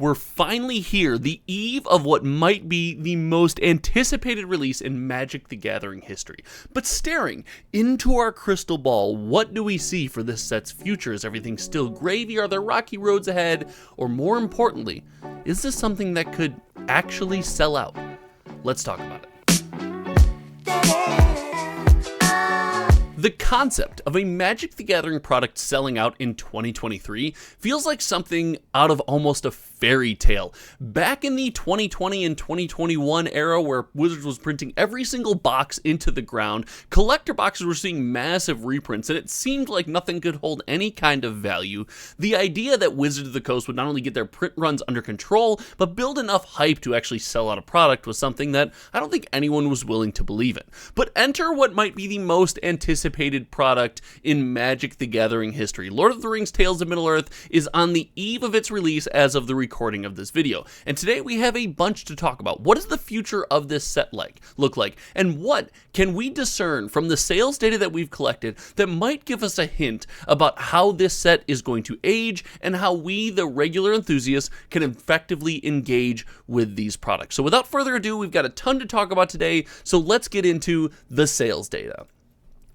We're finally here, the eve of what might be the most anticipated release in Magic the Gathering history. But staring into our crystal ball, what do we see for this set's future? Is everything still gravy? Are there rocky roads ahead? Or more importantly, is this something that could actually sell out? Let's talk about it. The concept of a Magic the Gathering product selling out in 2023 feels like something out of almost a fairy tale. Back in the 2020 and 2021 era where Wizards was printing every single box into the ground, collector boxes were seeing massive reprints, and it seemed like nothing could hold any kind of value. The idea that Wizards of the Coast would not only get their print runs under control, but build enough hype to actually sell out a product was something that I don't think anyone was willing to believe in. But enter what might be the most anticipated product in Magic the Gathering history. Lord of the Rings Tales of Middle-earth is on the eve of its release as of the recording of this video. And today we have a bunch to talk about. What does the future of this set look like? And what can we discern from the sales data that we've collected that might give us a hint about how this set is going to age and how we, the regular enthusiasts, can effectively engage with these products? So without further ado, we've got a ton to talk about today, so let's get into the sales data.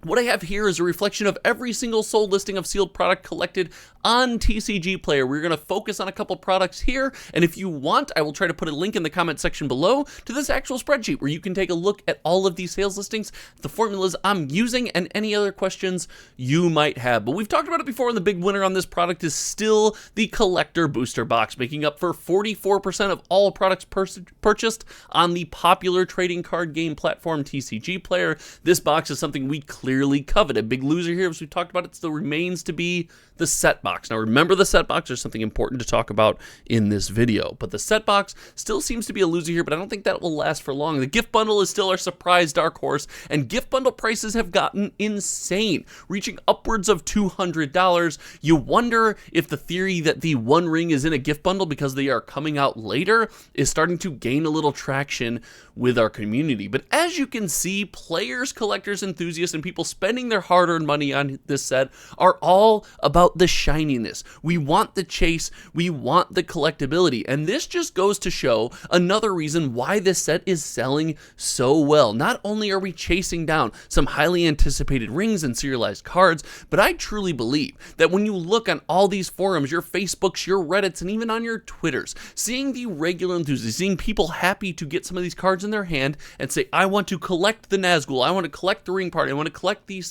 What I have here is a reflection of every single sold listing of sealed product collected on TCG Player. We're going to focus on a couple products here, and if you want, I will try to put a link in the comment section below to this actual spreadsheet where you can take a look at all of these sales listings, the formulas I'm using, and any other questions you might have. But we've talked about it before, and the big winner on this product is still the Collector Booster Box, making up for 44% of all products purchased on the popular trading card game platform TCG Player. This box is something we clearly covet. A big loser here, as we talked about, it still remains to be the set box. Now remember, the set box, there's something important to talk about in this video, but the set box still seems to be a loser here, but I don't think that will last for long. The gift bundle is still our surprise dark horse, and gift bundle prices have gotten insane, reaching upwards of $200. You wonder if the theory that the One Ring is in a gift bundle because they are coming out later is starting to gain a little traction with our community. But as you can see, players, collectors, enthusiasts, and people spending their hard-earned money on this set are all about the shininess. We want the chase, we want the collectability, and this just goes to show another reason why this set is selling so well. Not only are we chasing down some highly anticipated rings and serialized cards, but I truly believe that when you look on all these forums, your Facebooks, your Reddits, and even on your Twitters, seeing the regular enthusiasts, seeing people happy to get some of these cards in their hand and say, I want to collect the Nazgul, I want to collect the Ring Party, I want to collect these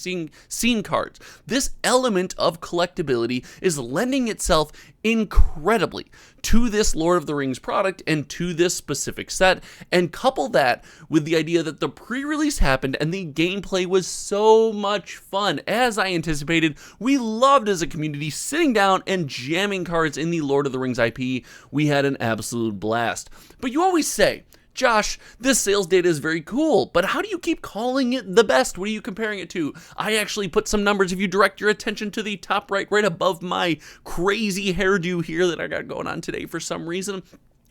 scene cards. This element of collectability is lending itself incredibly to this Lord of the Rings product and to this specific set, and couple that with the idea that the pre-release happened and the gameplay was so much fun. As I anticipated, we loved as a community sitting down and jamming cards in the Lord of the Rings IP. We had an absolute blast. But you always say, Josh, this sales data is very cool, but how do you keep calling it the best? What are you comparing it to? I actually put some numbers. If you direct your attention to the top right above my crazy hairdo here that I got going on today for some reason,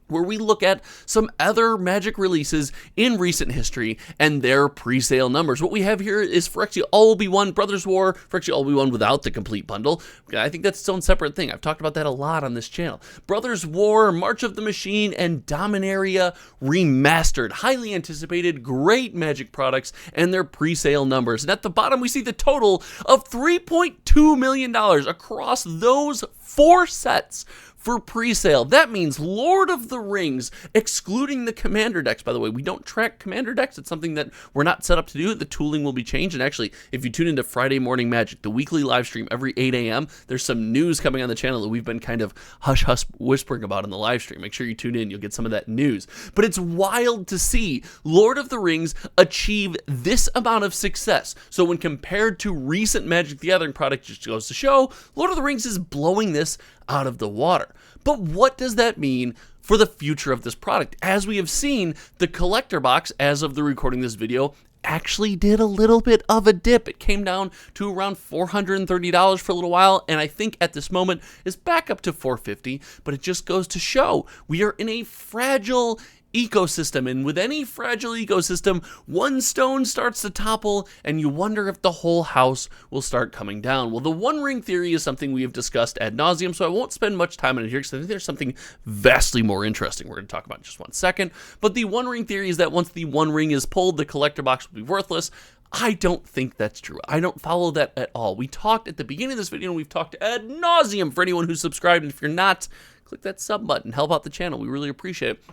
where we look at some other Magic releases in recent history and their pre-sale numbers. What we have here is Phyrexia All Will Be One, Brothers War, Phyrexia All Will Be One without the complete bundle. I think that's its own separate thing. I've talked about that a lot on this channel. Brothers War, March of the Machine, and Dominaria Remastered. Highly anticipated, great Magic products and their pre-sale numbers. And at the bottom, we see the total of $3.2 million across those 4 sets for pre-sale. That means Lord of the Rings, excluding the Commander decks. By the way, we don't track Commander decks. It's something that we're not set up to do. The tooling will be changed. And actually, if you tune into Friday Morning Magic, the weekly live stream every 8 a.m., there's some news coming on the channel that we've been kind of hush-hush whispering about in the live stream. Make sure you tune in. You'll get some of that news. But it's wild to see Lord of the Rings achieve this amount of success. So when compared to recent Magic the Gathering product, just goes to show, Lord of the Rings is blowing this out of the water. But what does that mean for the future of this product? As we have seen, the collector box, as of the recording of this video, actually did a little bit of a dip. It came down to around $430 for a little while, and I think at this moment is back up to $450, but it just goes to show we are in a fragile ecosystem, and with any fragile ecosystem, one stone starts to topple, and you wonder if the whole house will start coming down. Well, the One Ring theory is something we have discussed ad nauseum, so I won't spend much time on it here because I think there's something vastly more interesting we're going to talk about in just one second. But the One Ring theory is that once the One Ring is pulled, the collector box will be worthless. I don't think that's true. I don't follow that at all. We talked at the beginning of this video, and we've talked ad nauseum for anyone who's subscribed, and if you're not, click that sub button, help out the channel. We really appreciate it.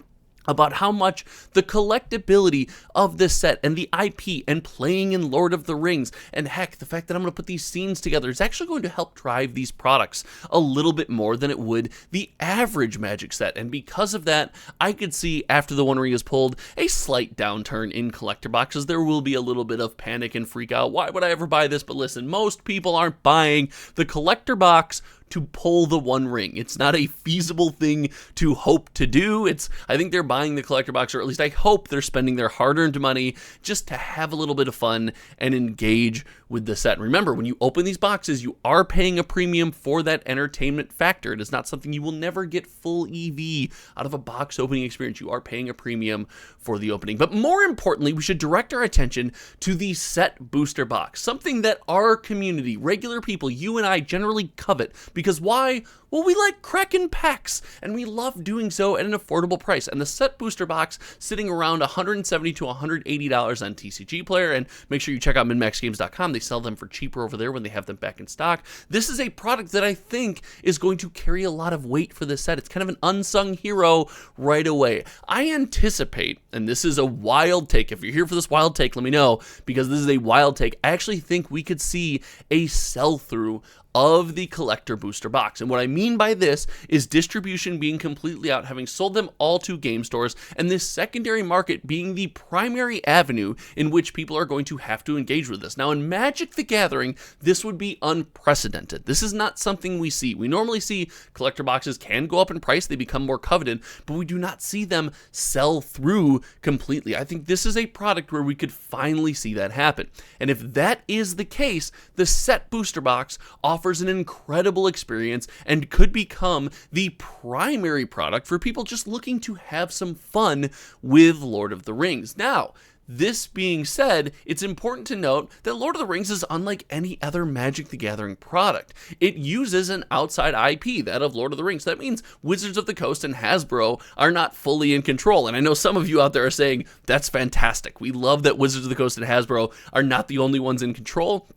About how much the collectability of this set and the IP and playing in Lord of the Rings, and heck, the fact that I'm going to put these scenes together is actually going to help drive these products a little bit more than it would the average Magic set. And because of that, I could see after the One Ring is pulled, a slight downturn in collector boxes. There will be a little bit of panic and freak out. Why would I ever buy this? But listen, most people aren't buying the collector box to pull the One Ring. It's not a feasible thing to hope to do. I think they're buying the collector box, or at least I hope they're spending their hard-earned money just to have a little bit of fun and engage with the set. And remember, when you open these boxes, you are paying a premium for that entertainment factor. It is not something you will never get full EV out of a box opening experience. You are paying a premium for the opening. But more importantly, we should direct our attention to the set booster box, something that our community, regular people, you and I generally covet. Because why? Well, we like cracking packs, and we love doing so at an affordable price. And the set booster box sitting around $170 to $180 on TCG Player, and make sure you check out minmaxgames.com. They sell them for cheaper over there when they have them back in stock. This is a product that I think is going to carry a lot of weight for this set. It's kind of an unsung hero right away. I anticipate, and this is a wild take, if you're here for this wild take, let me know, because this is a wild take. I actually think we could see a sell-through of the collector booster box. And what I mean by this is distribution being completely out, having sold them all to game stores, and this secondary market being the primary avenue in which people are going to have to engage with this. Now, in Magic the Gathering, this would be unprecedented. This is not something we see. We normally see collector boxes can go up in price, they become more coveted, but we do not see them sell through completely. I think this is a product where we could finally see that happen. And if that is the case, the set booster box offers an incredible experience and could become the primary product for people just looking to have some fun with Lord of the Rings. Now, this being said, it's important to note that Lord of the Rings is unlike any other Magic the Gathering product. It uses an outside IP, that of Lord of the Rings. That means Wizards of the Coast and Hasbro are not fully in control. And I know some of you out there are saying, that's fantastic. We love that Wizards of the Coast and Hasbro are not the only ones in control.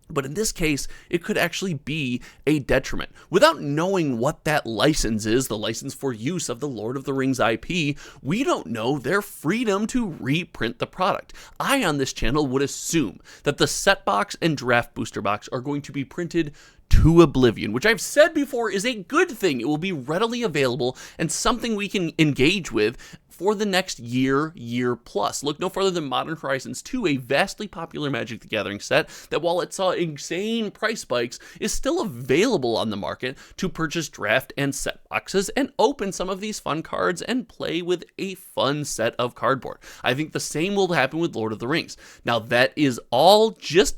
But in this case, it could actually be a detriment. Without knowing what that license is, the license for use of the Lord of the Rings IP, we don't know their freedom to reprint the product. I, on this channel, would assume that the set box and draft booster box are going to be printed to oblivion, which I've said before is a good thing. It will be readily available and something we can engage with for the next year plus. Look no further than Modern Horizons 2, a vastly popular Magic the Gathering set that, while it saw insane price spikes, is still available on the market to purchase draft and set boxes and open some of these fun cards and play with a fun set of cardboard. I think the same will happen with Lord of the Rings. Now, that is all just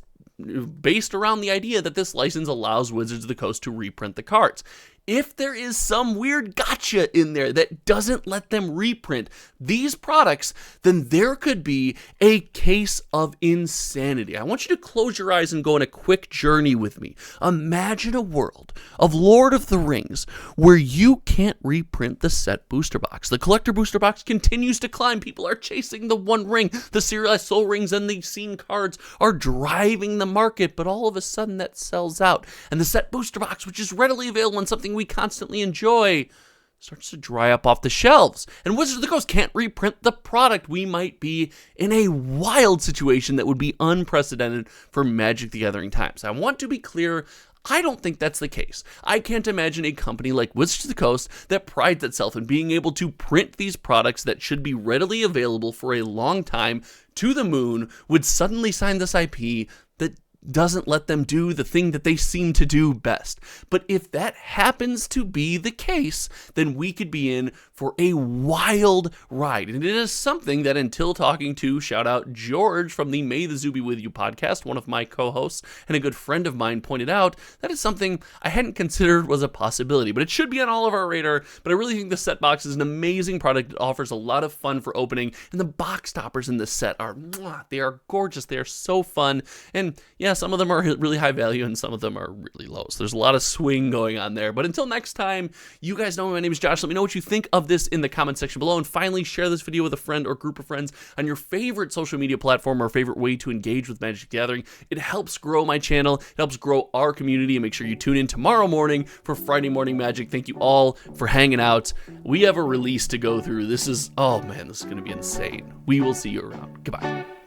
based around the idea that this license allows Wizards of the Coast to reprint the cards. If there is some weird gotcha in there that doesn't let them reprint these products, then there could be a case of insanity. I want you to close your eyes and go on a quick journey with me. Imagine a world of Lord of the Rings where you can't reprint the set booster box. The collector booster box continues to climb. People are chasing the One Ring. The serialized Soul Rings and the scene cards are driving the market, but all of a sudden that sells out. And the set booster box, which is readily available and something we constantly enjoy, starts to dry up off the shelves, and Wizards of the Coast can't reprint the product. We might be in a wild situation that would be unprecedented for Magic the Gathering times. I want to be clear, I don't think that's the case. I can't imagine a company like Wizards of the Coast that prides itself in being able to print these products that should be readily available for a long time to the moon would suddenly sign this IP that doesn't let them do the thing that they seem to do best. But if that happens to be the case, then we could be in for a wild ride. And it is something that, until talking to, shout out George from the May the Zoo Be With You podcast, one of my co-hosts and a good friend of mine, pointed out, that is something I hadn't considered was a possibility. But it should be on all of our radar. But I really think the set box is an amazing product. It offers a lot of fun for opening. And the box toppers in this set are, they are gorgeous. They are so fun. And yeah, some of them are really high value and some of them are really low. So there's a lot of swing going on there. But until next time, you guys know my name is Josh. Let me know what you think of this in the comment section below. And finally, share this video with a friend or group of friends on your favorite social media platform or favorite way to engage with Magic the Gathering. It helps grow my channel. It helps grow our community. And make sure you tune in tomorrow morning for Friday Morning Magic. Thank you all for hanging out. We have a release to go through. This is, oh man, this is going to be insane. We will see you around. Goodbye.